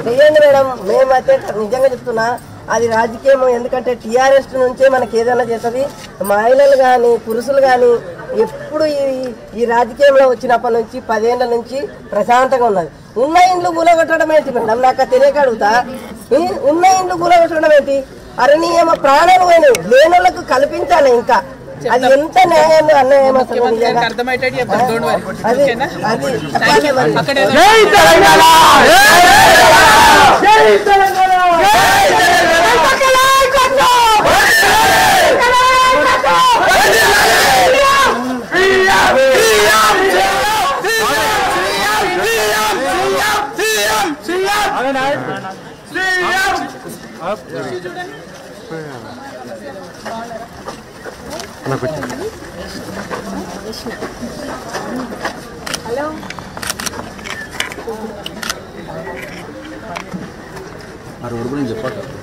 చెయ్యండి మేడం, మేమైతే నిజంగా చెప్తున్నా అది రాజకీయం. ఎందుకంటే టీఆర్ఎస్ నుంచే మనకి ఏదైనా చేస్తుంది. మహిళలు కానీ పురుషులు కానీ ఎప్పుడు ఈ రాజకీయంలో వచ్చినప్పటి నుంచి 10 ఏళ్ల నుంచి ప్రశాంతంగా ఉన్నది. ఉన్న ఇండ్లు కూలగొట్టడం ఏంటి మేడం? నాకు తెలియక అడుగుతా. ఉన్న ఇండ్లు కూలగొట్టడం ఏంటి? అరే నీ ఏమో ప్రాణాలు పోయినాయి, లేని వాళ్ళకు కల్పించాలి. ఇంకా అది ఎంత న్యాయం అన్యాయం అసలు. హలో ఆ రోడ్డు గురించి చెప్పాలి.